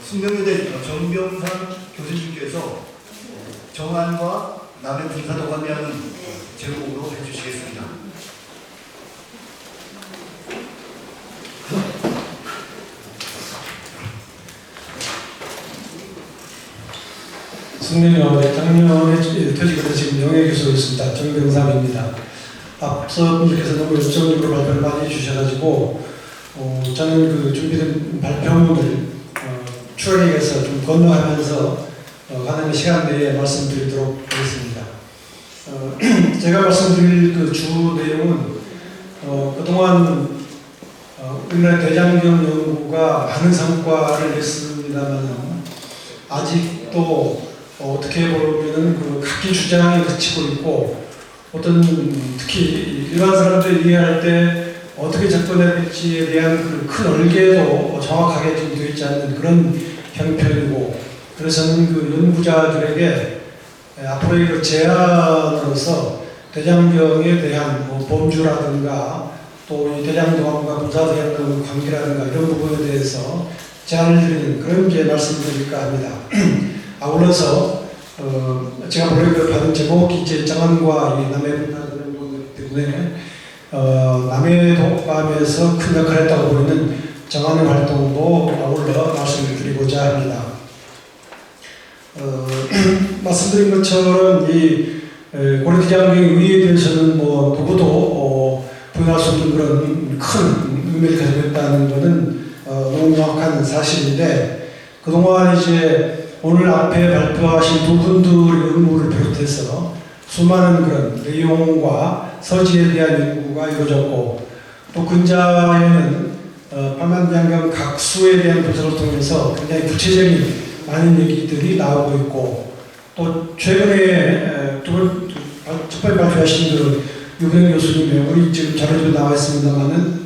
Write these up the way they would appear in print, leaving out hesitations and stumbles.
숙명여대 정병상 교수님께서 정안과 남의 군사도감이라는 제목으로 해주시겠습니다. 숙명여대 작년에 퇴직을 지금 명예교수였습니다. 정병상입니다. 앞서 분들께서 너무 열정적으로 발표를 많이 해주셔가지고 저는 그 준비된 발표문을 추억에서 좀 건너가면서 가는 시간 내에 말씀드리도록 하겠습니다. 제가 말씀드릴 그 주 내용은 그동안 우리나라 대장경 연구가 많은 성과를 냈습니다만 아직도 어떻게 보면은 그 각기 주장에 그치고 있고 어떤 특히 일반 사람들이 이해할 때 어떻게 접근해야 될지에 대한 그 큰 얼개도 정확하게 좀 되어 있지 않는 그런 형편이고, 그래서 저는 그 연구자들에게 앞으로의 그 제안으로서 대장경에 대한 범주라든가 또 이 대장동안과 군사대장동 관계라든가 이런 부분에 대해서 제안을 드리는 그런 이제 말씀드릴까 합니다. 아울러서 제가 본래 받은 제목이 이제 정안과 이 남해 분단이라는 부분이기 때문에 남해 독감에서 큰 역할을 했다고 보이는 정안의 활동도 아울러 말씀을 드리고자 합니다. 말씀드린 것처럼 이 고려대장경의 의의에 대해서는 누구도 부인할 수 없는 그런 큰 의미를 가지고 있다는 것은 너무 명확한 사실인데, 그동안 이제 오늘 앞에 발표하신 두 분들의 연구를 비롯해서 수많은 그런 내용과 서지에 대한 연구가 이루어졌고, 또 근자에는 팔만장경 각수에 대한 분석을 통해서 굉장히 구체적인 많은 얘기들이 나오고 있고, 또 최근에 첫 번째 발표하신 그 유근영 교수님의 우리 지금 자료도 나와 있습니다만은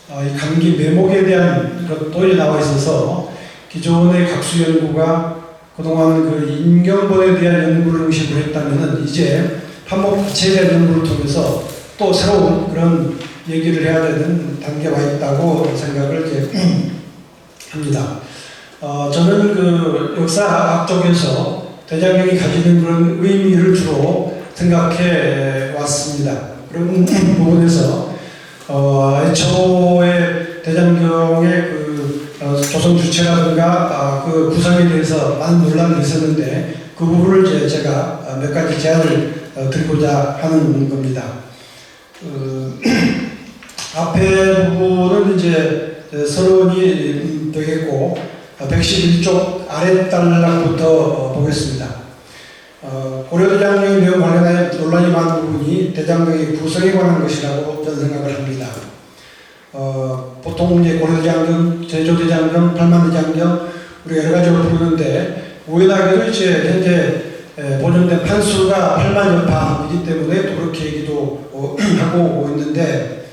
이 감기 매목에 대한 것도 나와 있어서 기존의 각수 연구가 그동안 그 인경본에 대한 연구를 의식을 했다면은 이제 판목 자체에 대한 연구를 통해서 또 새로운 그런 얘기를 해야 되는 단계가 있다고 생각을 이제 합니다. 저는 그 역사학 쪽에서 대장경이 가지는 그런 의미를 주로 생각해 왔습니다. 그런 부분에서 애초에 대장경의 그 조성 주체라든가 그 구성에 대해서 많은 논란이 있었는데 그 부분을 이제 제가 몇 가지 제안을 드리고자 하는 겁니다. 앞에 부분은 이제 서론이 되겠고 111쪽 아랫단락부터 보겠습니다. 고려대장경의 내용 관련해 논란이 많은 부분이 대장경의 구성에 관한 것이라고 저는 생각을 합니다. 보통 이제 고려대장경, 제조대장경, 팔만대장경 우리가 여러 가지로 부르는데 우연하게도 이제 현재 보존된 판수가 8만 여판이기 때문에 또 그렇게 얘기도 하고 있는데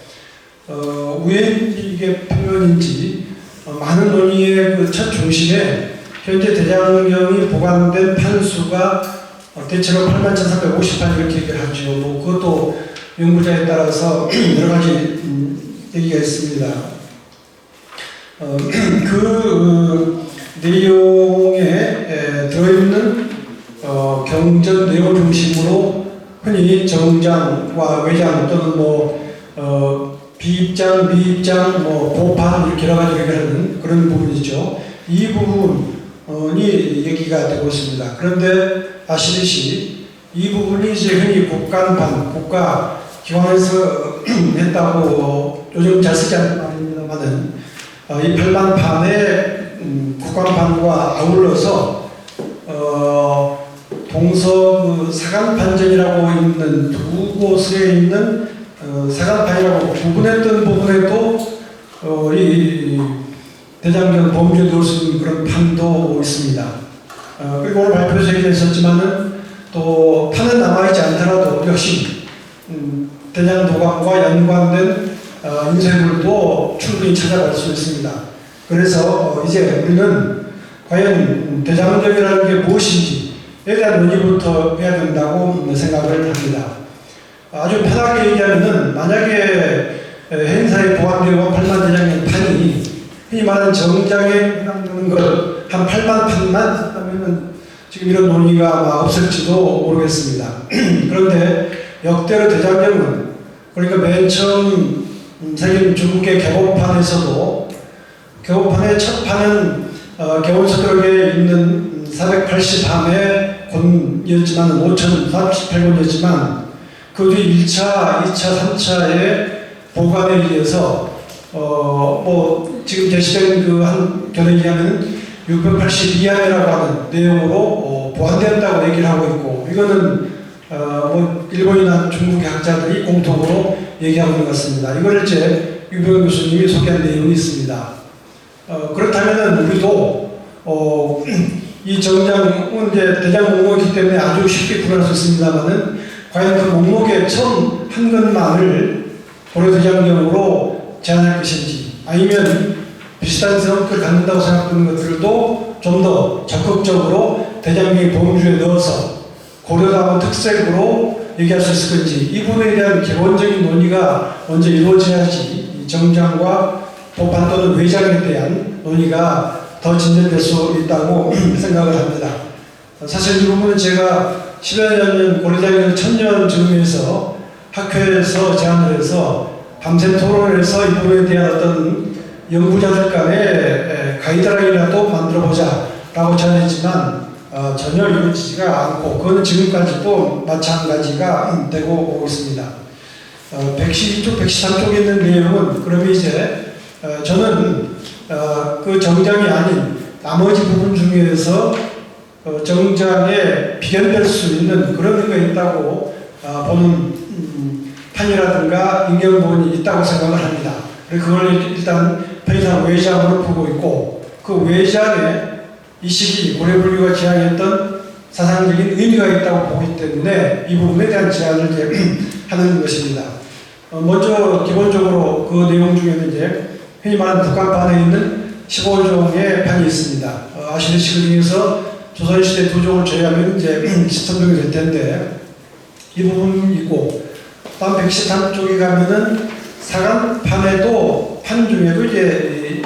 왜 이게 표현인지 많은 논의의 그 첫 중심에 현재 대장경이 보관된 판수가 대체로 81,350판 이렇게 얘기를 하죠. 그것도 연구자에 따라서 여러 가지 얘기가 있습니다. 그 내용에 들어있는 경전 내용 중심으로 흔히 정장과 외장 또는 비입장, 미입장, 보판 이렇게 여러 가지 얘기를 하는 그런 부분이죠. 이 부분이 얘기가 되고 있습니다. 그런데 아시듯이 이 부분이 이제 흔히 국간판, 국가기관에서 했다고 요즘 잘 쓰지 않는 말입니다만은 이 별만판의 국간판과 아울러서 동서 사간판전이라고 있는 두 곳에 있는 사간판이라고 구분했던 부분에도 이 대장경 범주에 넣을 수 있는 그런 판도 있습니다. 그리고 오늘 발표에서 얘기했었지만은 또 판은 남아있지 않더라도 역시 대장도감과 연관된 인쇄물도 충분히 찾아갈 수 있습니다. 그래서 이제 우리는 과연 대장경이라는 게 무엇인지에 대한 논의부터 해야 된다고 생각을 합니다. 아주 편하게 얘기하면은 만약에 행사에 보관되어 8만 대장경 판이 흔히 말하는 정장에 해당되는 걸 한 8만 판만 했다면 지금 이런 논의가 아마 없을지도 모르겠습니다. 그런데 역대로 대장경은 그러니까 맨 처음 생긴 중국의 개보판에서도 개보판의 첫 판은 개원서독에 있는 480함의 권이었지만 5,038권이었지만 그 뒤 1차, 2차, 3차의 보관에 의해서 지금 제시된 그 한 견해에 의하면 682함이라고 하는 내용으로 보완된다고 얘기를 하고 있고 이거는 일본이나 중국의 학자들이 공통으로 얘기하고 있는 것 같습니다. 이걸 이제 유병 교수님이 소개한 내용이 있습니다. 그렇다면은 우리도 이 정장은 이제 대장 목록이기 때문에 아주 쉽게 구분할 수 있습니다만은 과연 그 목록에 처음 한 것만을 고려대장경으로 제한할 것인지 아니면 비슷한 성격을 갖는다고 생각하는 것들도 좀 더 적극적으로 대장경의 범주에 넣어서 고려다운 특색으로 얘기할 수 있을 건지 이 부분에 대한 기본적인 논의가 먼저 이루어져야지 정장과 보판 또는 외장에 대한 논의가 더 진전될 수 있다고 생각을 합니다. 사실 이 부분은 제가 10여 년 고려대학교 천년 즈음에서 학회에서 제안을 해서 밤샘 토론을 해서 이 부분에 대한 어떤 연구자들 간의 가이드라인이라도 만들어보자 라고 제안했지만 전혀 이루어지지가 않고 그거는 지금까지도 마찬가지가 되고 오고 있습니다. 112쪽, 113쪽에 있는 내용은 그러면 이제 저는 그 정장이 아닌 나머지 부분 중에서 정장에 비견될 수 있는 그런 의미가 있다고 보는 판이라든가 인경본이 있다고 생각을 합니다. 그걸 일단 편의상 외장으로 보고 있고 그 외장에 이 시기 고려불교가 지향했던 사상적인 의미가 있다고 보기 때문에 이 부분에 대한 제안을 이제 하는 것입니다. 먼저 기본적으로 그 내용 중에는 이제 흔히 말하는 북한판에 있는 15종의 판이 있습니다. 아시다시피 그 중에서 조선시대 2종을 제외하면 이제 13종이 될 텐데 이 부분이 있고 다음 113쪽에 가면은 사간판에도 판 중에도 이제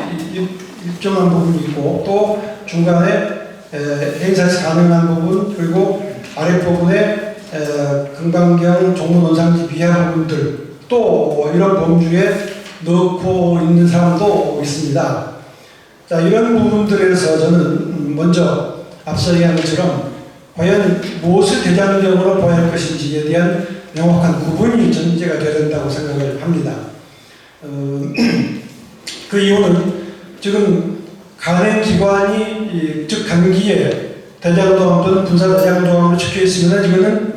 일정한 부분이 있고 또 중간에 행사에서 가능한 부분 그리고 아랫부분에 금강경 종문원상지 비하 부분들 또 이런 범주에 넣고 있는 사람도 있습니다. 자, 이런 부분들에서 저는 먼저 앞서 얘기한 것처럼 과연 무엇을 대장경으로 봐야 할 것인지에 대한 명확한 구분이 전제가 되어야 된다고 생각을 합니다. 그 이유는 지금 간행기관이 즉 간기에 대장도감 또는 분사대장도감으로 적혀 있으면 이거는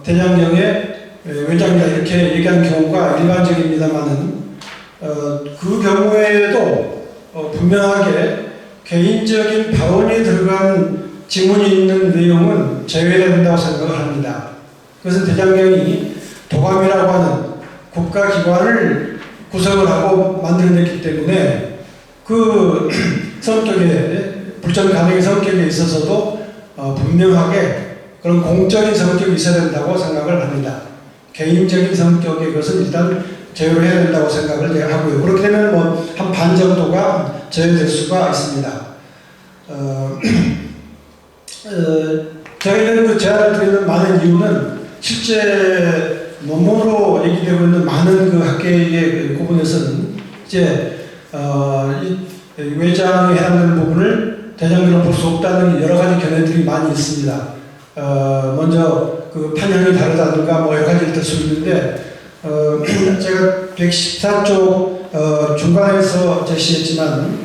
대장경의 외장이다 이렇게 얘기하는 경우가 일반적입니다만은 그 경우에도 분명하게 개인적인 발언이 들어간 지문이 있는 내용은 제외해야 된다고 생각을 합니다. 그것은 대장경이 도감이라고 하는 국가기관을 구성을 하고 만들어냈기 때문에 그 성격에 불전 간행의 성격에 있어서도 분명하게 그런 공적인 성격이 있어야 된다고 생각을 합니다. 개인적인 성격의 것은 일단 제외를 해야 된다고 생각을 하고요. 그렇게 되면 뭐 한 반 정도가 제외될 수가 있습니다. 제가 이런 그 제안을 드리는 많은 이유는 실제 논문으로 얘기되고 있는 많은 그 학계의 구분에서는 이제 이 외장에 해당되는 부분을 대장경으로 볼 수 없다는 여러 가지 견해들이 많이 있습니다. 먼저 그 판형이 다르다든가 뭐 여러 가지를 들 수 있는데 제가 114쪽 중간에서 제시했지만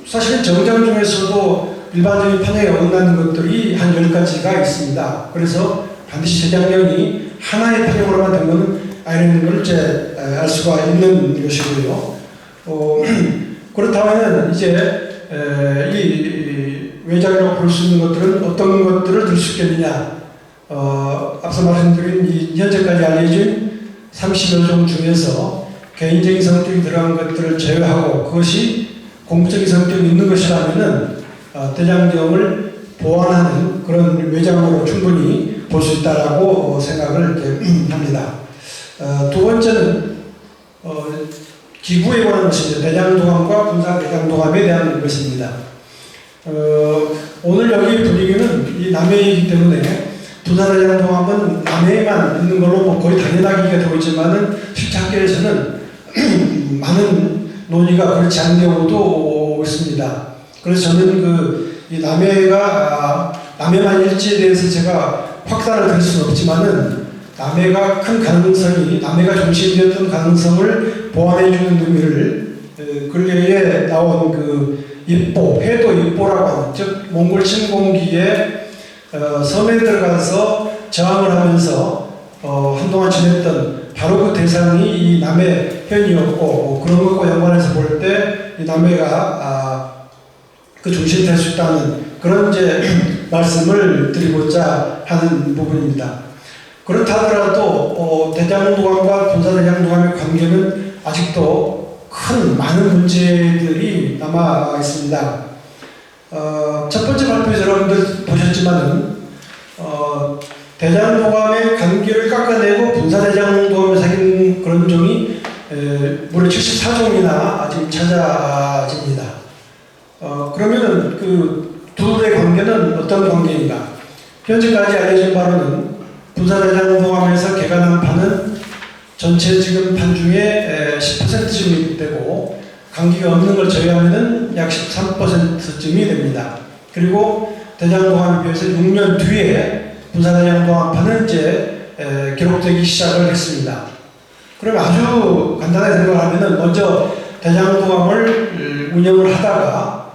사실은 정장 중에서도 일반적인 판형에 어긋나는 것들이 한 10가지가 있습니다. 그래서 반드시 대장경이 하나의 판형으로만 된 것은 아니라는 걸 이제 알 수가 있는 것이고요. 그렇다면 이제 이 외장이라고 볼 수 있는 것들은 어떤 것들을 들 수 있겠느냐. 앞서 말씀드린 이 현재까지 알려진 30여 종 중에서 개인적인 성격이 들어간 것들을 제외하고 그것이 공적인 성격이 있는 것이라면은 대장경을 보완하는 그런 외장으로 충분히 볼 수 있다라고 생각을 합니다. 두 번째는 기구에 관한 것입니다. 대장동암과 분사대장동암에 대한 것입니다. 오늘 여기 분위기는 이 남해이기 때문에 분사대장동암은 남해에만 있는 걸로 뭐 거의 당연하기가 되고 있지만은 실제 학계에서는 많은 논의가 그렇지 않은 경우도 있습니다. 그래서 저는 이 남해만 일지에 대해서 제가 확산을 드릴 수는 없지만은 남해가 큰 가능성이, 남해가 중심되었던 가능성을 보완해주는 의미를 근래에 나온 입보, 해도 입보라고 하는, 즉 몽골 침공기에 섬에 들어가서 저항을 하면서 한동안 지냈던 바로 그 대상이 이 남해현이었고, 그런 것과 연관해서 볼 때 이 남해가 그 중심이 될 수 있다는 그런 이제 말씀을 드리고자 하는 부분입니다. 그렇다 하더라도 대장동암과 분사대장동암의 관계는 아직도 많은 문제들이 남아 있습니다. 첫 번째 발표에서 여러분들 보셨지만은 대장동암의 관계를 깎아내고 분사대장동암에 생긴 그런 종이 무려 74종이나 지금 찾아집니다. 그러면은 그 둘의 관계는 어떤 관계인가? 현재까지 알려진 바로는 분사대장동암에서 개간한 판은 전체 지금 판 중에 10%쯤이 되고, 관계가 없는 걸 제외하면은 약 13%쯤이 됩니다. 그리고 대장동암에 비해서 6년 뒤에 분사대장동암 판은 이제 기록되기 시작을 했습니다. 그럼 아주 간단하게 생각하면은 먼저 대장동암을 운영을 하다가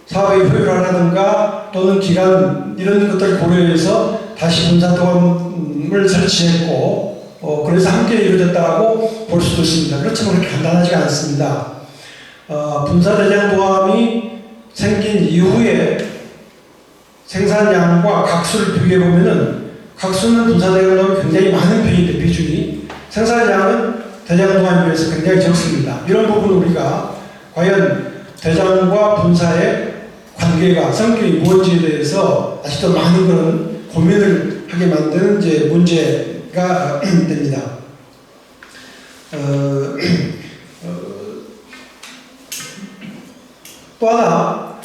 사업의 효율화라든가 또는 기간 이런 것들을 고려해서 다시 분사동암을 설치했고, 그래서 함께 이루어졌다고 볼 수도 있습니다. 그렇지만 그렇게 간단하지가 않습니다. 분사대장동암이 생긴 이후에 생산량과 각수를 비교해보면은 각수는 분사대장동암이 굉장히 많은 편인데 비중이, 생산량은 대장동암에 비해서 굉장히 적습니다. 이런 부분을 우리가 과연 대장과 분사의 관계가 성격이 무엇인지에 대해서 아직도 많은 그런 고민을 하게 만드는 이제 문제가 됩니다. 또 하나,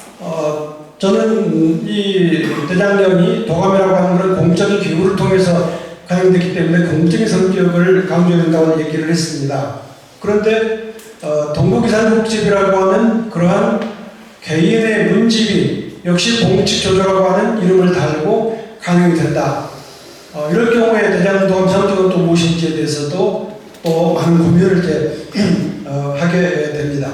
저는 이 대장령이 도감이라고 하는 그런 공적인 기구를 통해서 가용됐기 때문에 공적인 성격을 강조해야 된다고 얘기를 했습니다. 그런데 동국이산국집이라고 하는 그러한 개인의 문집이 역시 공직조조라고 하는 이름을 달고 강용이 된다. 이럴 경우에 대장동암 성격은 또 무엇인지에 대해서도 또 많은 고민을 이제 하게 됩니다.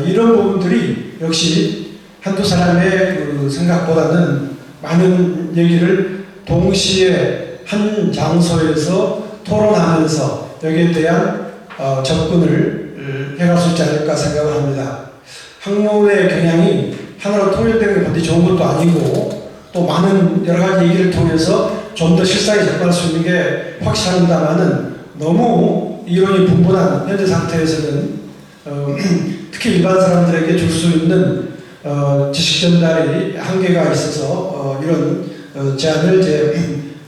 이런 부분들이 역시 한두 사람의 그 생각보다는 많은 얘기를 동시에 한 장소에서 토론하면서 여기에 대한 접근을 해갈 수 있지 않을까 생각을 합니다. 학문의 경향이 하나로 통일되는 게 반드시 좋은 것도 아니고, 또 많은 여러 가지 얘기를 통해서 좀 더 실상에 접근할 수 있는 게 확실합니다만은, 너무 이론이 분분한 현재 상태에서는 특히 일반 사람들에게 줄 수 있는 지식 전달이 한계가 있어서 이런 제안을 이제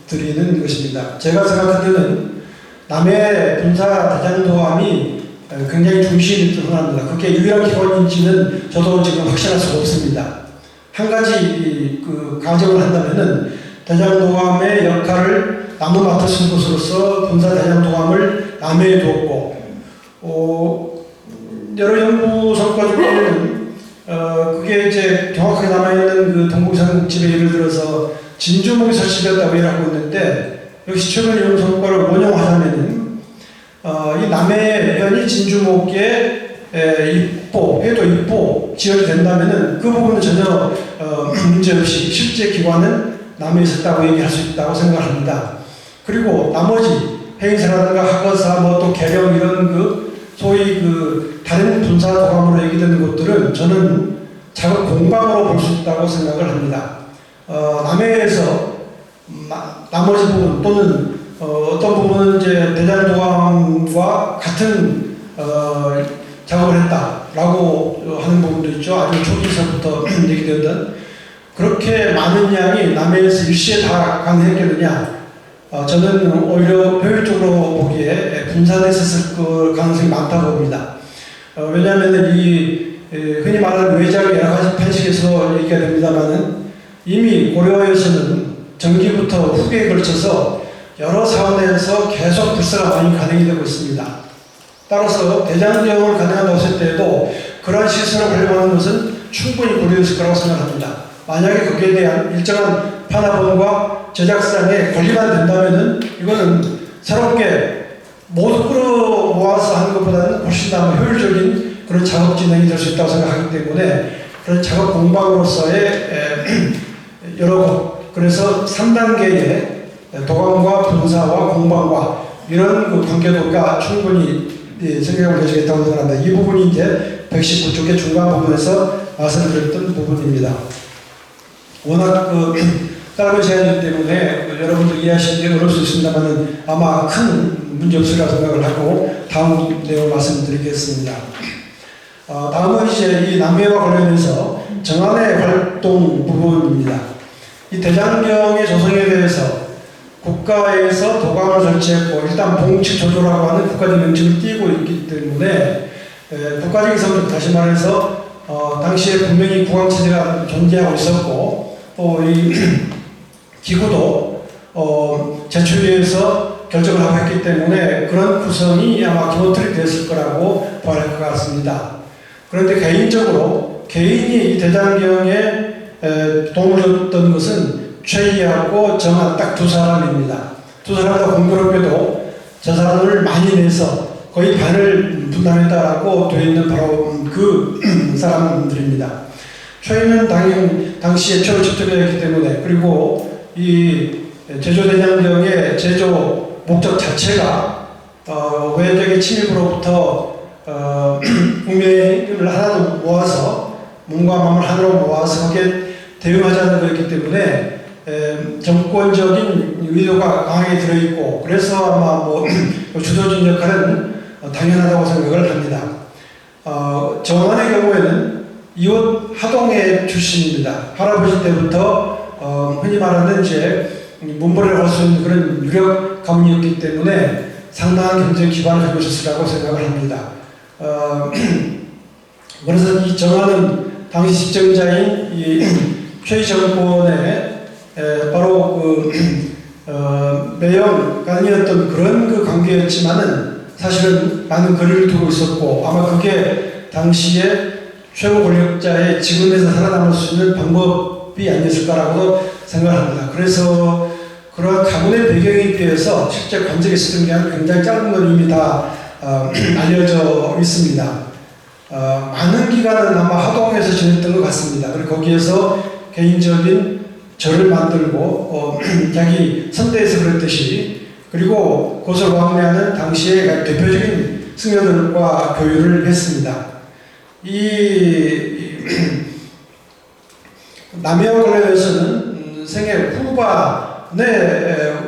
드리는 것입니다. 제가 생각할 때는 남해 분사대장동암이 굉장히 중심이 드러납니다. 그게 유일한 기관인지는 저도 지금 확신할 수가 없습니다. 한 가지 그 가정을 한다면은 대장동암의 역할을 남부 맡으신 것으로서 분사대장동암을 남해에 두었고, 여러 연구 성과 중에는 그게 이제 정확하게 남아있는 그 동국이산국집에 예를 들어서 진주목이 설치되었다고 얘기하고 있는데, 역시 최근 연구 성과를 원용하자면은 이 남해현이 진주목에 해도 입보 지역이 된다면은 그 부분은 전혀 문제없이 실제 기관은 남해에 있었다고 얘기할 수 있다고 생각합니다. 그리고 나머지 해인사라든가 학어사 또 계령 이런 소위 다른 분사도감으로 얘기되는 것들은 저는 작업 공방으로 볼 수 있다고 생각을 합니다. 남해에서 나머지 부분 또는 어떤 부분은 이제 대장동암과 같은 작업을 했다라고 하는 부분도 있죠. 아주 초기서부터 얘기되던 그렇게 많은 양이 남해에서 일시에 다 가능했겠느냐? 저는 오히려 효율적으로 보기에 분산했었을 가능성이 많다고 봅니다. 왜냐하면 이 흔히 말하는 외장 여러 가지 편식에서 얘기가 됩니다만은 이미 고려에서는 전기부터 후기에 걸쳐서 여러 사원에서 계속 불사가 많이 가능이 되고 있습니다. 따라서 대장경을 가능하다고 했을 때에도 그러한 시설을 활용하는 것은 충분히 고려됐을 거라고 생각합니다. 만약에 거기에 대한 일정한 판화범과 제작상에 관리만 된다면은 이거는 새롭게 모두 끌어모아서 하는 것보다는 훨씬 더 효율적인 그런 작업 진행이 될 수 있다고 생각하기 때문에 그런 작업 공방으로서의 여러 곳, 그래서 3단계의 도감과 분사와 공방과 이런 그 관계도가 충분히 생각을 해주겠다고 생각합니다. 이 부분이 이제 119쪽의 중간 부분에서 말씀드렸던 부분입니다. 워낙 짧은 시간이기 때문에 여러분들 이해하시기 어려울 수 있습니다만 아마 큰 문제 없으리라 생각을 하고 다음 내용 말씀드리겠습니다. 다음은 이제 이 남매와 관련해서 정안의 활동 부분입니다. 이 대장경의 조성에 대해서 국가에서 도감을 설치했고 일단 봉치조조라고 하는 국가적 명칭을 띄고 있기 때문에 국가적인 성격, 다시 말해서 당시에 분명히 국왕체제가 존재하고 있었고 또 이 기구도 제출위에서 결정을 하고 했기 때문에 그런 구성이 아마 기본 틀이 됐을 거라고 봐야 할 것 같습니다. 그런데 개인적으로 개인이 이 대장경에 도움을 줬던 것은 최희하고 정한 딱 두 사람입니다. 두 사람 다 공교롭게도 재산을 많이 내서 거의 반을 분담했다라고 되어 있는 바로 그 사람들입니다. 최희는 당시에 최후 직접이었기 때문에 그리고 이 제조대장경의 제조 목적 자체가 외적의 침입으로부터 국민을 하나로 모아서 몸과 마음을 하나로 모아서 거기에 대응하자는 거였기 때문에 정권적인 의도가 강하게 들어있고 그래서 아마 뭐 주도적인 역할은 당연하다고 생각을 합니다. 정안의 경우에는 이웃 하동의 출신입니다. 할아버지 때부터 흔히 말하는 이제 문벌이라고 할 수 있는 그런 유력 가문이었기 때문에 상당한 경제 기반을 가지고 있었으라고 생각을 합니다. 그래서 이 정안은 당시 집정자인 이 최희 정권의 바로 매형간이었던 그런 그 관계였지만은 사실은 많은 거리를 두고 있었고 아마 그게 당시에 최고 권력자의 지금에서 살아남을 수 있는 방법이 아니었을까라고 생각합니다. 그래서 그러한 가문의 배경에 비해서 실제 관직에 있었던 게 굉장히 짧은 건 이미 다 알려져 있습니다. 많은 기간은 아마 하동에서 지냈던 것 같습니다. 그리고 거기에서 개인적인 절을 만들고 자기 선대에서 그랬듯이 그리고 그것을 왕래하는 당시의 대표적인 승려들과 교류를 했습니다. 이 남해와 관련해서는 생애 후반에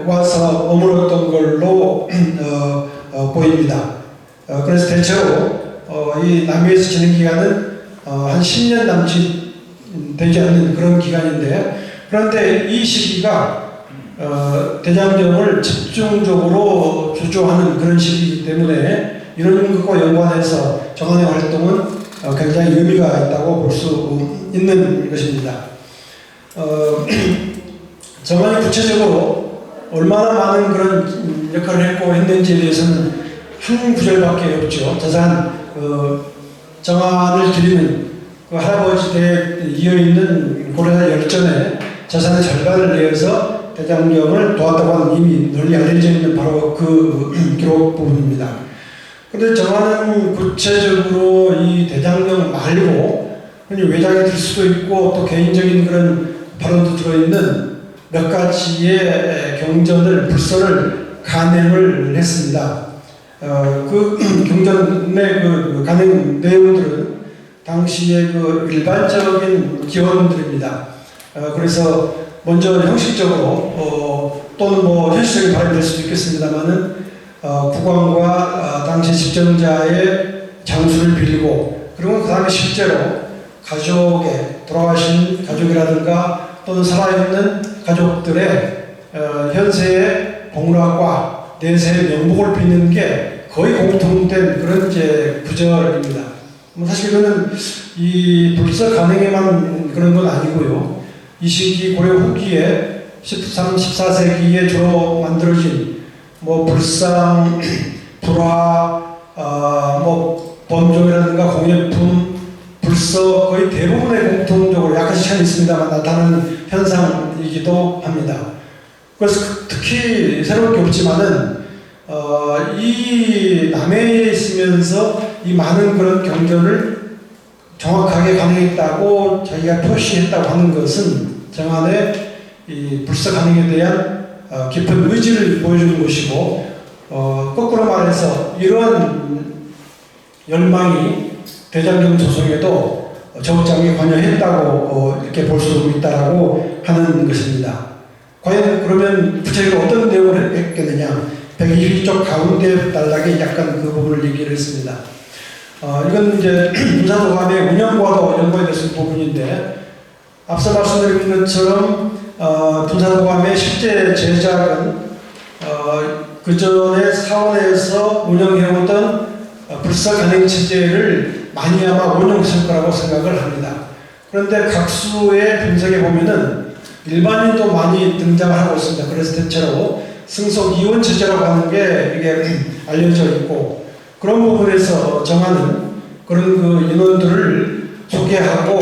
와서 머물렀던 걸로 보입니다. 그래서 대체로 이 남해에서 지낸 기간은 한 10년 남짓 되지 않는 그런 기간인데 그런데 이 시기가 대장경을 집중적으로 주조하는 그런 시기이기 때문에 이런 것과 연관해서 정안의 활동은 굉장히 의미가 있다고 볼 수 있는 것입니다. 정안이 구체적으로 얼마나 많은 그런 역할을 했고 했는지에 대해서는 한 구절밖에 없죠. 자세한 정안을 기리는 그 할아버지 때에 이어있는 고려사 열전에 자산의 절반을 내어서 대장경을 도왔다고 하는 이미 널리 알려져 있는 바로 그 기록 부분입니다. 그런데 정안은 구체적으로 이 대장경 말고 흔히 외장이 될 수도 있고 또 개인적인 그런 발언도 들어있는 몇 가지의 경전을 불서를 간행을 했습니다. 그 경전의 그 간행 내용들은 당시의 그 일반적인 기원들입니다. 그래서 먼저 형식적으로 또는 뭐 현실적인 발언이 될 수도 있겠습니다만은 국왕과 당시 집정자의 장수를 빌고 그리고 그 다음에 실제로 가족의 돌아가신 가족이라든가 또는 살아있는 가족들의 현세의 복락과 내세의 명복을 빌는 게 거의 공통된 그런 이제 구절입니다. 뭐 사실 이거는 이 불사 간행에만 그런 건 아니고요. 이 시기 고려 후기에 13, 14세기에 주로 만들어진 뭐 불상, 불화, 뭐 범종이라든가 공예품, 불서 거의 대부분의 공통적으로 약간씩 차이 있습니다만 나타나는 현상이기도 합니다. 그래서 특히 새로운 게 없지만은 이 남해에 있으면서 이 많은 그런 경전을 정확하게 간행했다고 자기가 표시했다고 하는 것은 정한의 이 불사 간행에 대한 깊은 의지를 보여주는 것이고, 거꾸로 말해서 이러한 열망이 대장경 조성에도 적장에 관여했다고 이렇게 볼 수 있다라고 하는 것입니다. 과연 그러면 구체적으로 어떤 내용을 했겠느냐? 122쪽 가운데 단락에 약간 그 부분을 얘기를 했습니다. 이건 이제 분사도감의 운영과도 연관되는 부분인데, 앞서 말씀드린 것처럼 분사도감의 실제 제작은 그 전에 사원에서 운영해오던 불사 간행 체제를 많이 아마 운영했을 거라고 생각을 합니다. 그런데 각수의 분석에 보면은 일반인도 많이 등장을 하고 있습니다. 그래서 대체로 승속 이원 체제라고 하는 게 이게 알려져 있고, 그런 부분에서 정하는 그런 그 인원들을 소개하고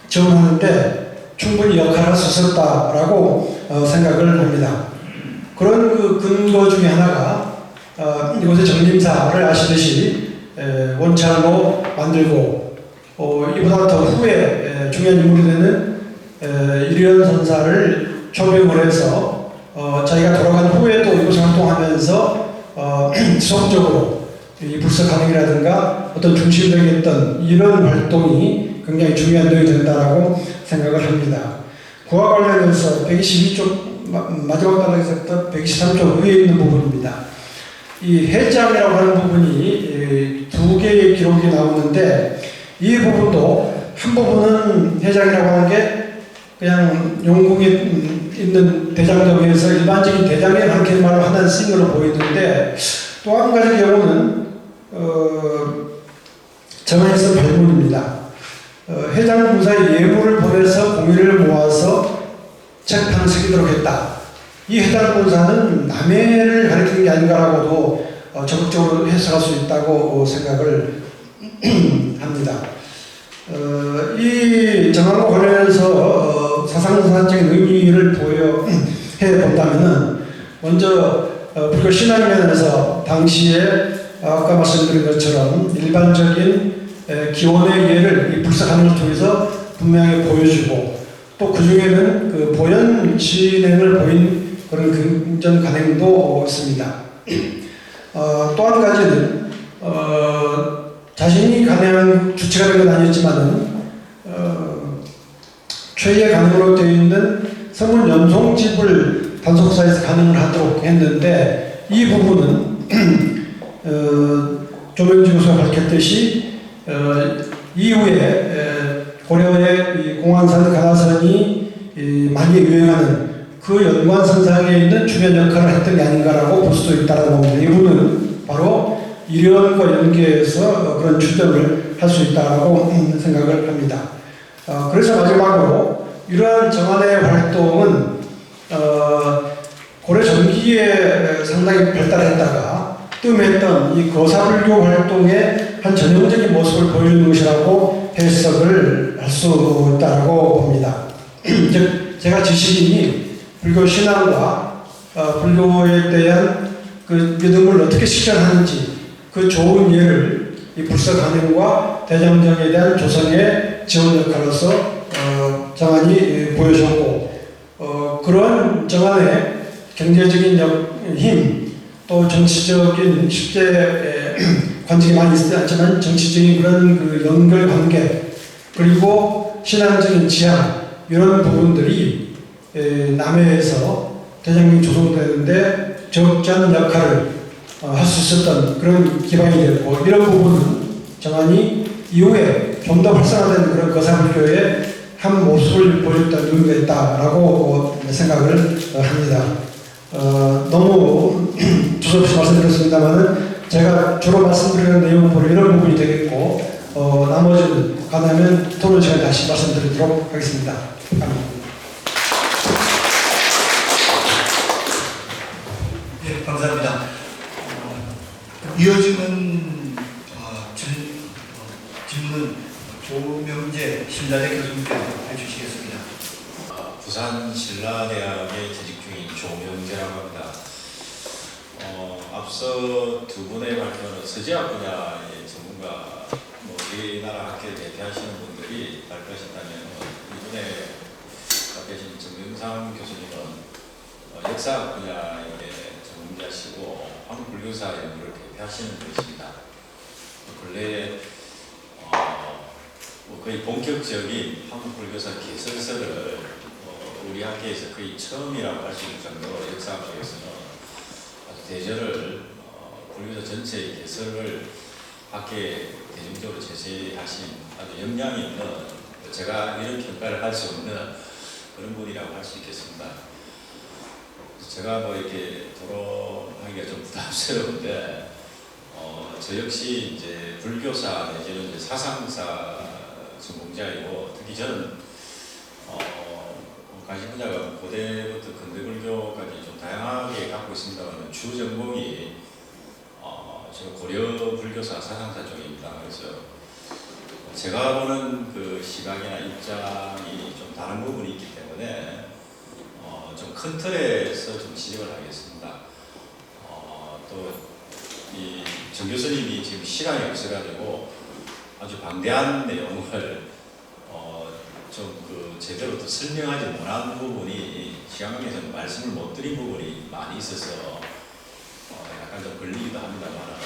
정하는데 충분히 역할을 할 수 있었다라고 생각을 합니다. 그런 그 근거 중에 하나가 이곳의 정림사를 아시듯이 원찰로 만들고, 이보다 더 후에 중요한 인물이 되는 이리연 선사를 초빙을 해서 자기가 돌아간 후에도 이곳을 활동하면서 지속적으로 이 불사 간행이라든가 어떤 중심이 되겠던 이런 활동이 굉장히 중요한 내용이 된다라고 생각을 합니다. 그와 관련해서 122쪽 마지막 단락에서 123쪽 위에 있는 부분입니다. 이 해장이라고 하는 부분이 두 개의 기록이 나오는데, 이 부분도 한 부분은 해장이라고 하는 게 그냥 용궁에 있는 대장경에서 일반적인 대장경 한 말로 하는 싱으로 보이는데, 또 한 가지 경우는 정해서 발문입니다. 해장군사의 예물을 보내서 공의를 모아서 책판을 쓰도록 했다. 이 해장군사는 남해를 가리키는 게 아닌가라고도 적극적으로 해석할 수 있다고 생각을 합니다. 이 정황과 관련해서 사상사적인 의미를 부여해 본다면은, 먼저 불교 신앙 면에서 당시에 아까 말씀드린 것처럼 일반적인 기원의 예를 이 불사 간행을 통해서 분명히 보여주고, 또 그 중에는 그 보현 진행을 보인 그런 금전 간행도 있습니다. 또 한 가지는 자신이 간행한 주체가 된 건 아니었지만은 최의 간행으로 되어 있는 성문 연송집을 단속사에서 간행을 하도록 했는데, 이 부분은 조명지 교수가 밝혔듯이 이후에 고려의 공안산, 가나선이 많이 유행하는 그 연관선상에 있는 중요한 역할을 했던 게 아닌가라고 볼 수도 있다는 겁니다. 이분은 바로 이련과 연계해서 그런 추정을 할 수 있다고 생각을 합니다. 그래서 마지막으로 이러한 정한의 활동은 고려 전기에 상당히 발달했다가 뜸했던 이 거사불교 활동의 한 전형적인 모습을 보여주는 것이라고 해석을 할 수 있다고 봅니다. 즉, 제가 지식인이 불교 신앙과 불교에 대한 그 믿음을 어떻게 실천하는지 그 좋은 예를 이 불사 간행과 대장경에 대한 조성의 지원 역할로서 정한이 보여줬고, 그런 정한의 경제적인 힘, 또 정치적인 실제 관직이 많이 있지 않지만 정치적인 그런 그 연결관계, 그리고 신앙적인 지향, 이런 부분들이 남해에서 대장경이 조성되는데 적잖은 역할을 할 수 있었던 그런 기반이 됐고, 이런 부분은 정한이 이후에 좀 더 활성화된 그런 거사불교의 한 모습을 보였던 의미가 있다라고 생각을 합니다. 너무 두서없이 말씀드렸습니다만은 제가 주로 말씀드리는 내용은 바로 이런 부분이 되겠고 나머지는 가능하면 토론 시간에 다시 말씀드리도록 하겠습니다. 감사합니다. 네, 감사합니다. 이어지는 질문은 조명재 신라대 교수님께서 해주시겠습니다. 부산 신라대학에 재직 중인 조명재라고 합니다. 앞서 두 분의 발표는 서재학 분야의 전문가, 우리나라 학계를 대표하시는 분들이 발표하셨다면 이번에 발표하신 정명삼 교수님은 역사학 분야에 전문가시고 한국불교사 연구를 대표하시는 분이십니다. 근래에 거의 본격적인 한국불교사 개설서를 우리 학계에서 거의 처음이라고 할 수 있는 정도로 역사학 쪽에서는 아주 대저를 불교사 전체의 개설을 학계에 대중적으로 제시하신 아주 역량이 있는, 제가 이런 평가를 할 수 없는 그런 분이라고 할 수 있겠습니다. 제가 이렇게 토론하기가 좀 부담스러운데, 저 역시 이제 불교사 내지는 이제 사상사 전공자이고, 특히 저는 관심 분야가 고대부터 근대불교까지 좀 다양하게 갖고 있습니다만 주 전공이 저 고려 불교사 사상사 쪽입니다. 그래서 제가 보는 그 시각이나 입장이 좀 다른 부분이 있기 때문에 좀 큰 틀에서 좀 지적을 하겠습니다. 또 이 정 교수님이 지금 시간이 없어가지고 아주 방대한 내용을 좀 제대로 또 설명하지 못한 부분이 시간관계에서 말씀을 못 드린 부분이 많이 있어서 약간 좀 걸리기도 합니다만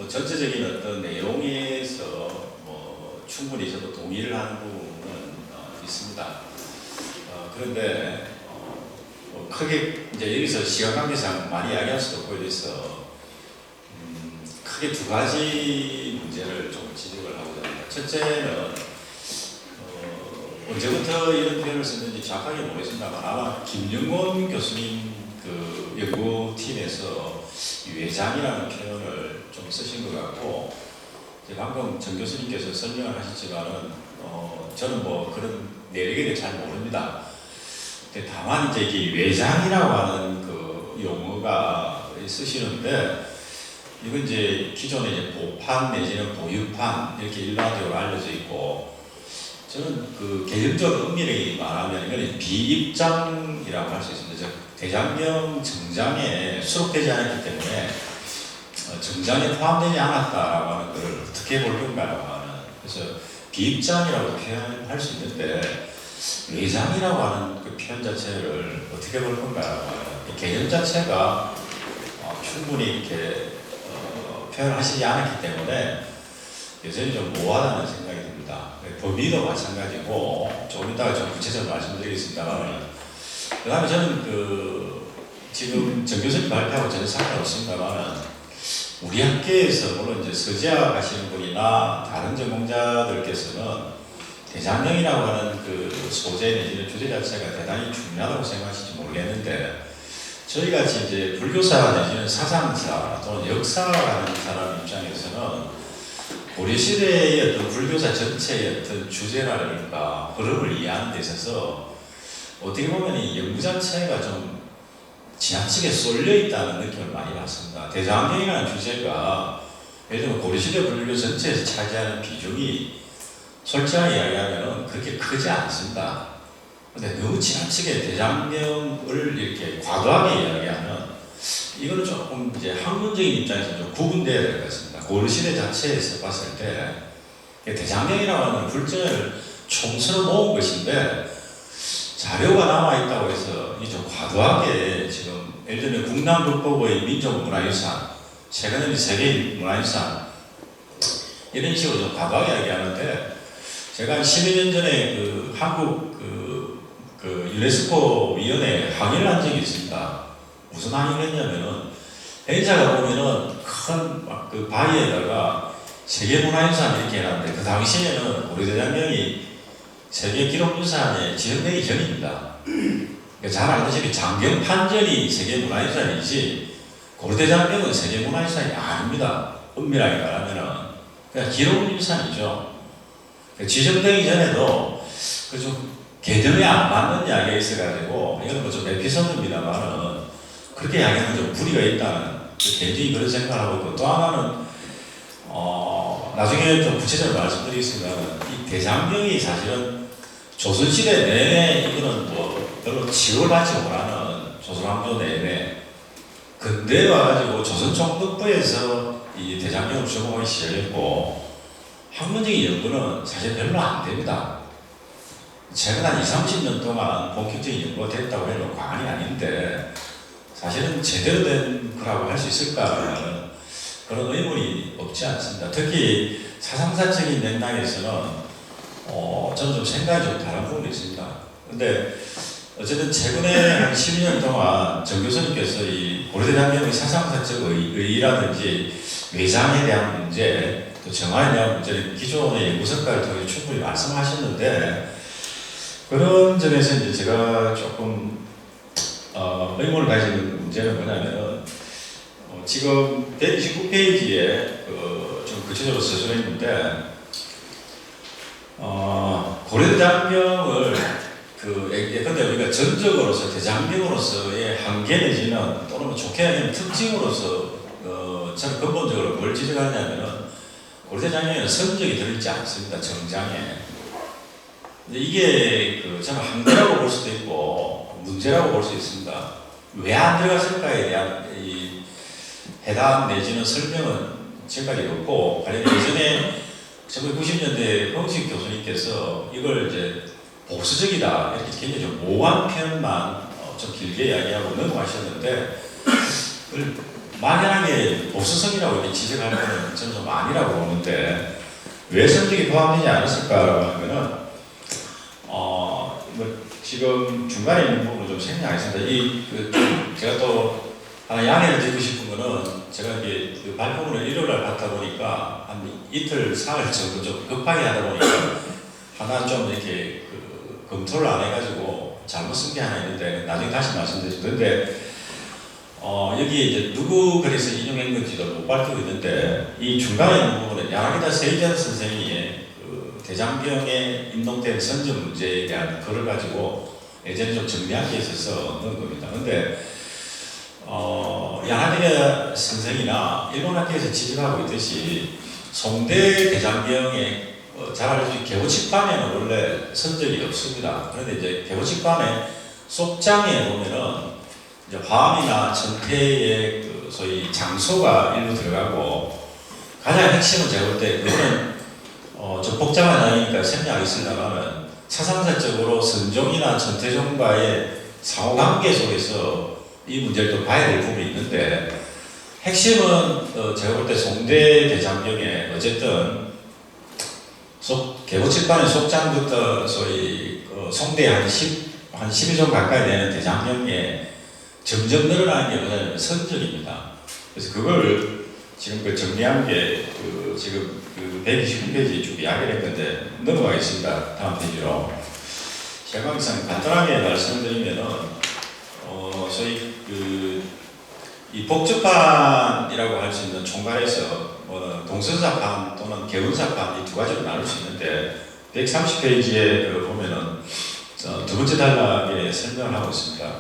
전체적인 어떤 내용에서 충분히 저도 동의를 하는 부분은 있습니다. 그런데 크게 이제 여기서 시간관계상 많이 이야기할 수도 없고 이래서 크게 두 가지 문제를 좀 지적을 하고자 합니다. 첫째는 언제부터 이런 표현을 썼는지 정확하게 모르겠습니다만 아마 김영곤 교수님 그 연구팀에서 외장이라는 표현을 좀 쓰신 것 같고, 방금 정 교수님께서 설명을 하셨지만은 저는 그런 내력에 잘 모릅니다. 다만 이제 이 외장이라고 하는 그 용어가 쓰시는데, 이건 이제 기존에 이제 보판 내지는 보유판 이렇게 일반적으로 알려져 있고, 저는 그 개념적 의미를 말하면 이건 비입장이라고 할 수 있습니다. 대장경 정장에 수록되지 않았기 때문에 정장에 포함되지 않았다라고 하는 것을 어떻게 볼 건가라고 하는, 그래서 비입장이라고 표현할 수 있는데 외장이라고 하는 그 표현 자체를 어떻게 볼 건가라고 하는 이 개념 자체가 충분히 이렇게 표현하시지 않았기 때문에 여전히 좀 모호하다는 생각이 듭니다. 법의도 마찬가지고, 조금 이따가 좀 구체적으로 말씀드리겠습니다만, 그 다음에 저는 지금 정 교수님 발표하고 전혀 상관없습니다만, 우리 학계에서 물론 이제 서재학 하시는 분이나 다른 전공자들께서는 대장경이라고 하는 그 소재 내지는 주제 자체가 대단히 중요하다고 생각하실지 모르겠는데, 저희 같이 이제 불교사 내지는 사상사 또는 역사라는 사람 입장에서는 고려시대의 어떤 불교사 전체의 어떤 주제라든가 흐름을 이해하는 데 있어서 어떻게 보면 이 연구 자체가 좀 지나치게 쏠려 있다는 느낌을 많이 받습니다. 대장경이라는 주제가 예를 들면 고려시대 불교 전체에서 차지하는 비중이 솔직하게 이야기하면 그렇게 크지 않습니다. 근데 너무 지나치게 대장경을 이렇게 과도하게 이야기하면 이거는 조금 이제 학문적인 입장에서 좀 구분돼야 될 것 같습니다. 고려시대 자체에서 봤을 때 대장경이라고 하는 불전을 총수로 모은 것인데 자료가 남아있다고 해서 이 좀 과도하게 지금 예를 들면 국남국보의 민족문화유산, 최근에는 세계문화유산 이런 식으로 좀 과도하게 이야기하는데, 제가 한 10여 년 전에 그 한국 그 유네스코 위원회에 항의를 한 적이 있습니다. 무슨 항의를 했냐면은 행사가 보면은 큰 그 바위에다가 세계문화유산 이렇게 해놨는데 그 당시에는 고려대장경이 세계기록유산에 지정되기 전입니다. 잘 알다시피 장경판전이 세계문화유산이지 고려대장경은 세계문화유산이 아닙니다. 엄밀하게 말하면은 그냥 기록유산이죠. 지정되기 전에도 그좀 개념에 안 맞는 이야기가 있어가지고 이거는 뭐좀 에피소드입니다만은 그렇게 이야기하면 좀 무리가 있다는 개인적인 그런 생각을 하고 있고 또 하나는 나중에 좀 구체적으로 말씀드리겠습니다만 이 대장경이 사실은 조선시대 내내 이거는 뭐 별로 지원을 받지 못하는 조선왕조 내내 근대에 와가지고 조선총독부에서 이 대장경을 주목하기 시작했고 학문적인 연구는 사실 별로 안 됩니다. 최근 한 20-30년 동안 본격적인 연구가 됐다고 해도 과언이 아닌데 사실은 제대로 된 거라고 할 수 있을까라는 그런 의문이 없지 않습니다. 특히 사상사적인 맥락에서는 저는 좀 생각이 좀 다른 부분이 있습니다. 근데 어쨌든 최근에 한 12년 동안 정 교수님께서 이 고려대장경의 사상사적 의의라든지 외장에 대한 문제, 또 정화에 대한 문제를 기존의 연구성과를 통해 충분히 말씀하셨는데 그런 점에서 이제 제가 조금 의문을 가지는 문제는 뭐냐면 지금 129페이지에 좀 구체적으로 서술했는데 고려대장경을 예컨대 우리가 전적으로서 대장경으로서의 한계 내지는 또는 좋게 하면 특징으로서 저는 근본적으로 뭘 지적하냐면은 고려대장경에는 선적이 들어있지 않습니다. 정장에. 이게 저는 한계라고 볼 수도 있고 문제라고 볼 수 있습니다. 왜 안 들어갔을까에 대한 이 해답 내지는 설명은 지금까지 없고 관련 예전에 1990년대 홍식 교수님께서 이걸 이제 보수적이다 이렇게 굉장히 좀 모호한 표현만 좀 길게 이야기하고 넘어가셨는데 그걸 막연하게 보수성이라고 이렇게 지적하는 건 저는 좀 아니라고 보는데 왜 선적이 포함되지 않았을까라고 하면은 뭐 지금 중간에 있는 부분을 좀 생략하겠습니다. 제가 또 하나 양해를 드리고 싶은 거는 제가 이게 그 발표문을 일요일날 받다 보니까 한 이틀 사흘 정도 좀 급하게 하다 보니까 하나 좀 이렇게 검토를 안 해가지고 잘못 쓴 게 하나 있는데 나중에 다시 말씀드리죠. 근데 여기 이제 누구 글에서 인용한 건지도 못 밝히고 있는데 이 중간에 있는 부분은 야나기다 세이전 선생이 대장경에 인동된 선적 문제에 대한 글을 가지고 예전에 좀 정리한 게 있어서 넣은 겁니다. 근데 야나기다 선생이나 일본 학계에서 지적하고 있듯이 송대 대장경에 잘 알려진 개호칙반에는 원래 선적이 없습니다. 그런데 이제 개호칙반의 속장에 보면은 이제 화암이나 천태의 소위 장소가 일부 들어가고 가장 핵심은 제가 볼 때 그거는 좀 복잡한 이야기니까 생략하겠습니다만 사상사적으로 선종이나 천태종과의 상호관계 속에서 이 문제를 또 봐야 될 부분이 있는데 핵심은 제가 볼 때 송대 대장경에 어쨌든 개호칙반의 속장부터 소위 송대 한 12종 가까이 되는 대장경에 점점 늘어나는 게 뭐냐면 선적입니다. 그래서 그걸 지금 정리한 게 지금 129페이지 쭉 이야기를 했는데 넘어가겠습니다. 다음 페이지로. 제가 간단하게 말씀드리면은 소위 이 복잡판이라고 할 수 있는 총괄에서 동선사판 또는 개운사판 이 두 가지로 나눌 수 있는데 130페이지에 보면은 두 번째 단락에 설명을 하고 있습니다.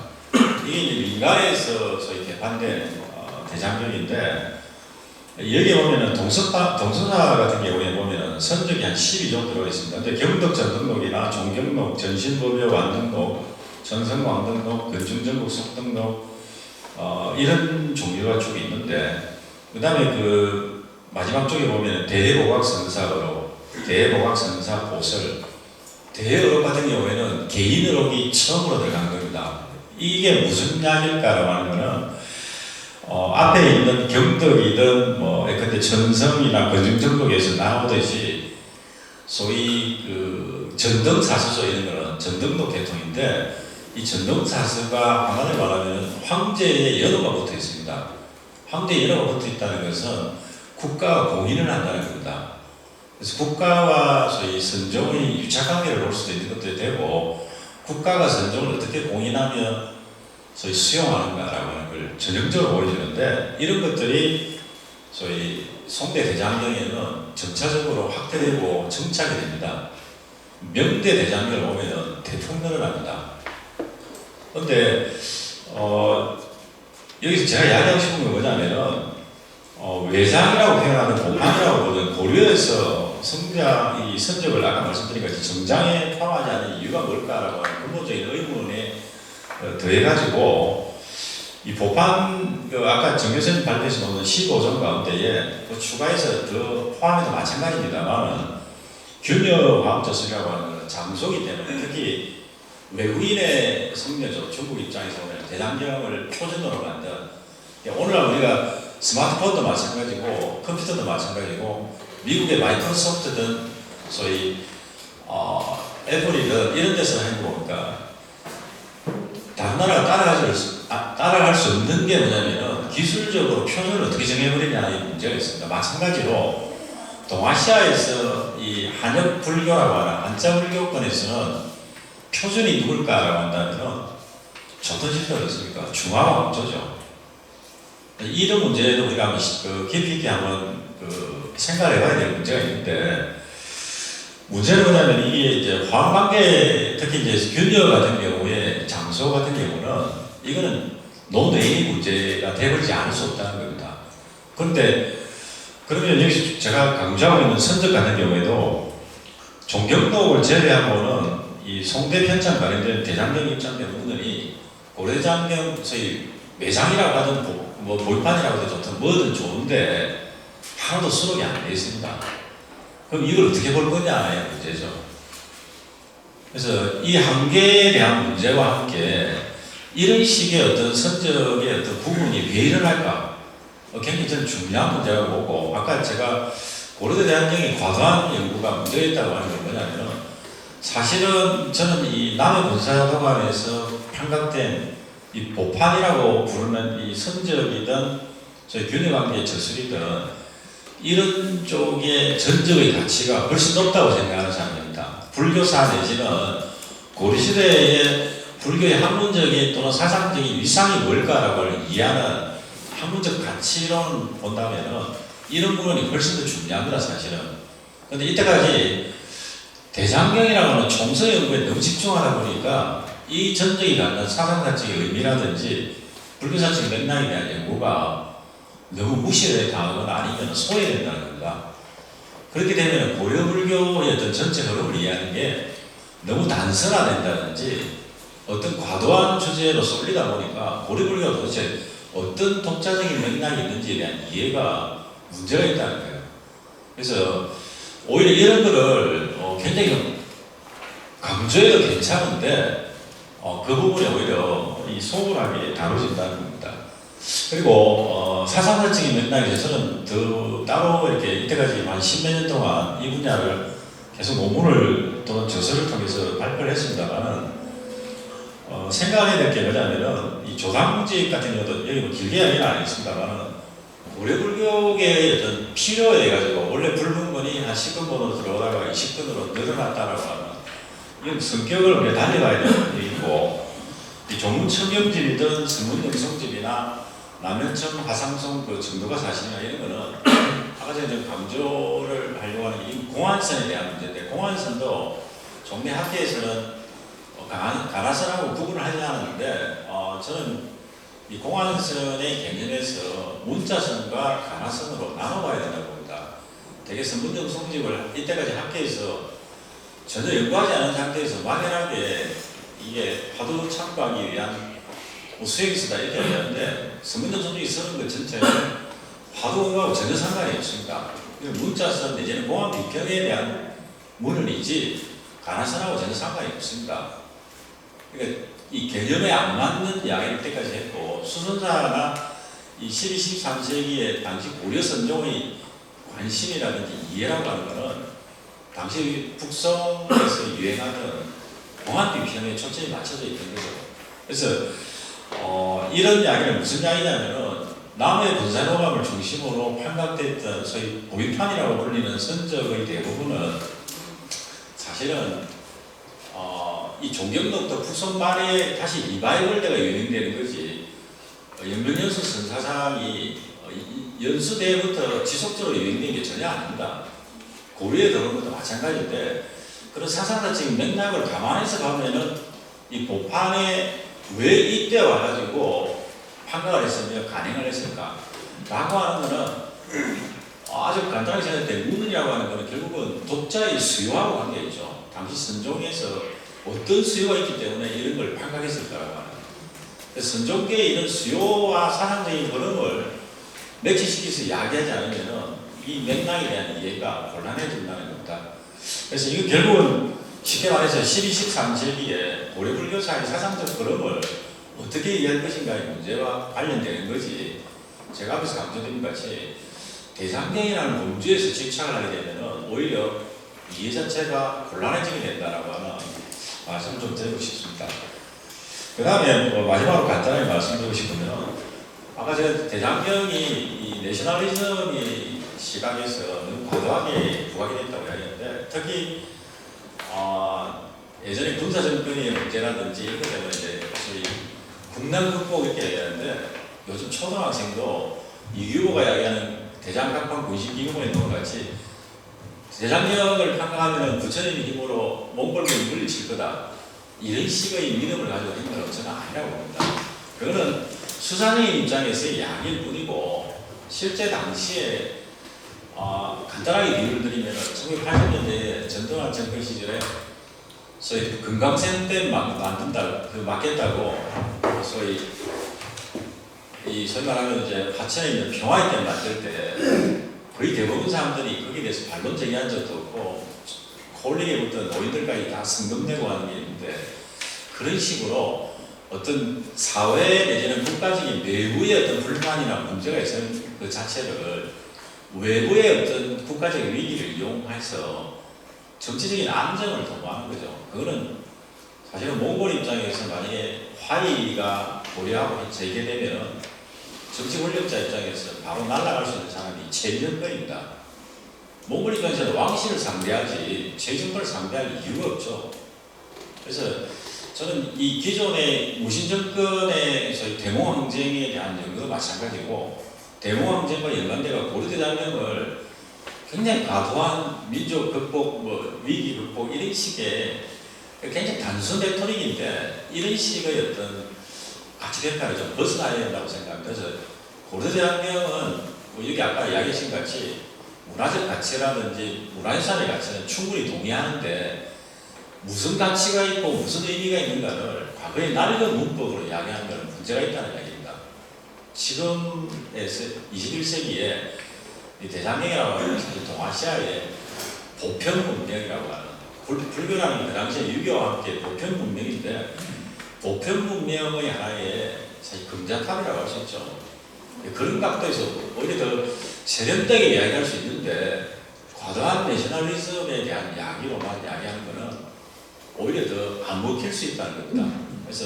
이게 이제 민간에서 소위 개판된 대장경인데 여기 보면은 동선사 같은 경우에 보면은 선적이 한 12종 들어가 있습니다. 근데 경덕 전등록이나 종경록, 전신법여 완등록, 전성왕등록, 근중전국 속등록 이런 종류가 쭉 있는데 그 다음에 마지막 쪽에 보면 대대보각선사어록, 대대보각선사 보설, 대어록 같은 경우에는 개인어록이 처음으로 들어간 겁니다. 이게 무슨 이야기일까라고 하는 거는 앞에 있는 경덕이든 예컨대 전성이나 근중전국에서 나오듯이 소위 전등사서소 이런 거는 전등록 계통인데 이 전등사서가 한마디로 말하면 황제의 연호가 붙어 있습니다. 황제의 연호가 붙어 있다는 것은 국가가 공인을 한다는 겁니다. 그래서 국가와 소위 선종의 유착관계를 볼 수도 있는 것도 되고 국가가 선종을 어떻게 공인하면 소위 수용하는가라고 하는 걸 전형적으로 보여주는데 이런 것들이 소위 송대 대장경에는 점차적으로 확대되고 정착이 됩니다. 명대 대장경을 보면은 대폭 늘어납니다. 그런데 여기서 제가 이야기하고 싶은 건 뭐냐면은 외장이라고 표현하는 보판이라고 보는 고려에서 성장 이 선적을 아까 말씀드린 것처럼 정장에 포함하지 않는 이유가 뭘까라고 하는 근본적인 의문에 더해가지고 이 보판 아까 정교수님 발표에서 보는 15종 가운데에 추가해서 더 포함해도 마찬가지입니다만 균열 화학저술이라고 하는 것은 장소기 때문에 특히 외국인의 성녀죠. 중국 입장에서 보면 대장경을 표준으로 만든 오늘날 우리가 스마트폰도 마찬가지고 컴퓨터도 마찬가지고 미국의 마이크로소프트든 소위 애플이든 이런 데서 해보니까 다른 나라가 따라갈 수 없는 게 뭐냐면은 기술적으로 표준을 어떻게 정해버리냐의 문제가 있습니다. 마찬가지로 동아시아에서 이 한역 불교라고 하는 한자 불교권에서는 표준이 누굴까라고 한다면은 조선시대가 어떻습니까? 중화와 왕조죠. 이런 문제도 우리가 한번 깊이 있게 한번 생각을 해봐야 될 문제가 있는데 문제는 뭐냐면 이게 이제 화학관계 특히 이제 균열 같은 경우에 장소 같은 경우는 이거는 논외의 문제가 되버리지 않을 수 없다는 겁니다. 그런데 그러면 여기서 제가 강조하고 있는 선적 같은 경우에도 종경록을 제외하고는 이 송대 편찬 관련된 대장경 입장된 부분이 고려대장경 소위 매장이라고 하든 뭐 볼판이라고 해도 좋든 뭐든 좋은데 하나도 수록이 안 되어 있습니다. 그럼 이걸 어떻게 볼 거냐의 문제죠. 그래서 이 한계에 대한 문제와 함께 이런 식의 어떤 선적의 어떤 부분이 왜 일어날까? 굉장히 저는 중요한 문제가 보고 아까 제가 고려대 대학경의 과도한 연구가 문제가 있다고 하는 건 뭐냐면 사실은 저는 이 남해 군사도감에서 편각된 이 보판이라고 부르는 이 선적이든 저희 균형관계의 저술이든 이런 쪽의 전적의 가치가 훨씬 높다고 생각하는 사람입니다. 불교사 내지는 고려시대의 불교의 학문적인 또는 사상적인 위상이 뭘까라고 이해하는 학문적 가치론을 본다면은 이런 부분이 훨씬 더 중요합니다, 사실은. 그런데 이때까지 대장경이라고 하는 총서 연구에 너무 집중하다 보니까 이 전적이 갖는 사상가치의 의미라든지 불교사적 맥락에 대한 연구가 너무 무시를 당하거나 아니면 소외된다는 겁니다. 그렇게 되면 고려불교의 어떤 전체 흐름을 이해하는 게 너무 단순화된다든지 어떤 과도한 주제로 쏠리다 보니까 고려불교가 도대체 어떤 독자적인 맥락이 있는지에 대한 이해가 문제가 있다는 거예요. 그래서 오히려 이런 거를 굉장히 강조해도 괜찮은데 그 부분이 오히려 이 소홀하게 다뤄진다는 겁니다. 그리고 사상가적인 맥락에서 저는 더 따로 이렇게 이때까지 한 10몇 년 동안 이 분야를 계속 논문을 또는 저서를 통해서 발표를 했습니다만은 생각해야 될 게 뭐냐면은 이 조상직 같은 경우도 여기 뭐 길게 이야기는 안 했습니다만은 고려불교계의 어떤 필요에 대해 가지고 원래 불문건이 한 10근본으로 들어오다가 20근으로 늘어났다라고 하는 이건 성격을 우리가 달려가야 되는 게 있고 이 조문청경집이든 성문영성집이나 남현청 화상성 그 정도가 사실이나 이런 거는 아까 전에 좀 강조를 하려고 하는 이 공안선에 대한 문제인데 공안선도 종래 학계에서는 가나선하고 구분을 하지 않았는데 저는 이 공안선의 개념에서 문자선과 가나선으로 나눠봐야 된다고 봅니다. 되게 성문영성집을 이때까지 학계에서 전혀 연구하지 않은 상태에서 막연하게 이게 파도 참고하기 위한 수행이 쓰다 이렇게 얘기하는데 성문영성집이 쓰는 것 전체는 파도하고 전혀 상관이 없습니다. 문자선 내지는 공안 비평에 대한 문헌이지 가나선하고 전혀 상관이 없습니다. 그러니까 이 개념에 안 맞는 이야기를 때까지 했고 수선사나 이 12, 13세기에 당시 고려 선종의 관심이라든지 이해라고 하는 것은 당시 북성에서 유행하던 공안 비평에 초점이 맞춰져 있던 거죠. 그래서 이런 이야기는 무슨 이야기냐면은 남해 군사도감을 중심으로 판각됐던 소위 고위판이라고 불리는 선적의 대부분은 사실은 이 존경로부터 후손 말에 다시 리바이벌대가 유행되는 거지. 연변연수 선사상이 연수 때부터 지속적으로 유행된 게 전혀 아닙니다. 고려에 들어온 것도 마찬가지인데 그런 사상가적인 맥락을 감안해서 보면은 이 보판에 왜 이때 와가지고 판가를 했으며 간행을 했을까? 라고 하는 거는 아주 간단하게 생각할 때 문이라고 하는 거는 결국은 독자의 수요하고 관계있죠. 당시 선종에서 어떤 수요가 있기 때문에 이런 걸 판가했을까라고 하는 그래서 선종계의 이런 수요와 사상적인 흐름을 매치시켜서 이야기하지 않으면 이 맥락에 대한 이해가 곤란해진다는 겁니다. 그래서 이거 결국은 쉽게 말해서 12, 13세기에 고려불교사의 사상적 흐름을 어떻게 이해할 것인가의 문제와 관련되는 거지. 제가 앞에서 강조드린 같이 대장경이라는 범주에서 집착을 하게 되면 오히려 이해 자체가 곤란해지게 된다라고 하는 말씀을 좀 드리고 싶습니다. 그 다음에 마지막으로 간단하게 말씀드리고 싶으면 아까 제가 대장경이 이 내셔널리즘이 시각에서 너무 과도하게 부각이 됐다고 이야기했는데 특히 예전에 군사정권의 문제라든지 이것 때문에 이제 소위 국난 극복 이렇게 얘기하는데 요즘 초등학생도 이규보가 이야기하는 대장간판 군식기금에 있는 것 같이 대장경을 판가하면 부처님의 힘으로 몽골군이 물리칠 거다. 이런 식의 믿음을 가지고 있는 것은 저는 아니라고 봅니다. 그거는 수사적인 입장에서의 이야기일 뿐이고 실제 당시에 간단하게 비유를 드리면 1980년대에 전두환 정권 시절에 소위 금강센댐 만든다, 막겠다고 소위 소위 말하면 이제 하천에 있는 평화의 댐 만들 때 거의 대부분 사람들이 거기에 대해서 반론 제기한 적도 없고 콜링에부터 노인들까지 다 성금내고 하는 게 있는데 그런 식으로 어떤 사회 내지는 국가적인 내부의 어떤 불만이나 문제가 있는 그 자체를 외부의 어떤 국가적인 위기를 이용해서 정치적인 안정을 도모하는 거죠. 그거는 사실은 몽골 입장에서 만약에 화의가 고려하고 재개되면 정치 권력자 입장에서 바로 날아갈 수 있는 사람이 최정권입니다. 몽골 입장에서는 왕실을 상대하지 최정권을 상대할 이유가 없죠. 그래서 저는 이 기존의 무신정권의 대몽항쟁에 대한 연구도 마찬가지고 대몽항쟁과 연관되어 고려대장경을 굉장히 과도한 민족 극복, 위기 극복 이런 식의 굉장히 단순 레토릭인데 이런 식의 어떤 가치 평가를 좀 벗어나야 된다고 생각합니다. 그래서 고려대장경은 여기 아까 이야기하신 같이 문화적 가치라든지 문화유산의 가치는 충분히 동의하는데 무슨 가치가 있고 무슨 의미가 있는가를 과거의 낡은 문법으로 이야기하는 것은 문제가 있다는 이야기입니다. 지금에서 21세기에 이 대장경이라고 하는 사실 동아시아의 보편 문명이라고 하는 불교라는 그 당시에 유교와 함께 보편 문명인데 보편 문명의 하나의 사실 금자탑이라고 할 수 있죠. 그런 각도에서 오히려 더 세련되게 이야기할 수 있는데 과도한 내셔널리즘에 대한 이야기로만 이야기하는 것은 오히려 더 안 먹힐 수 있다는 겁니다. 그래서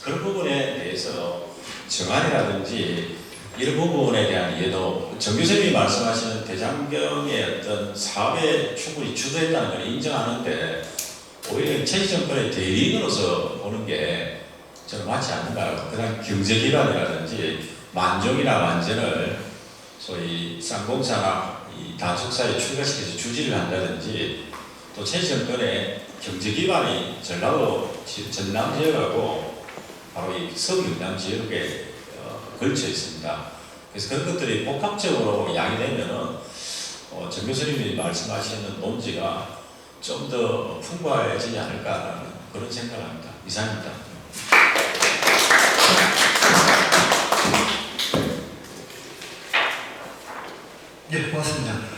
그런 부분에 대해서 정안이라든지 이런 부분에 대한 이해도 정 교수님이 말씀하시는 대장경의 어떤 사업에 충분히 주도했다는 걸 인정하는데 오히려 체제 정권의 대리인으로서 보는 게 저는 맞지 않는가. 그다음 경제 기반이라든지 만종이나 만전을 소위 쌍공사나 이 단속사에 출가시켜서 주지를 한다든지 또 체제 정권의 경제 기반이 전라도 전남 지역하고 바로 이 서귀남 지역에 걸쳐 있습니다. 그래서 그런 것들이 복합적으로 이야기되면은 정 교수님이 말씀하시는 논지가 좀 더 풍부해지지 않을까라는 그런 생각을 합니다. 이상입니다. 예, 고맙습니다.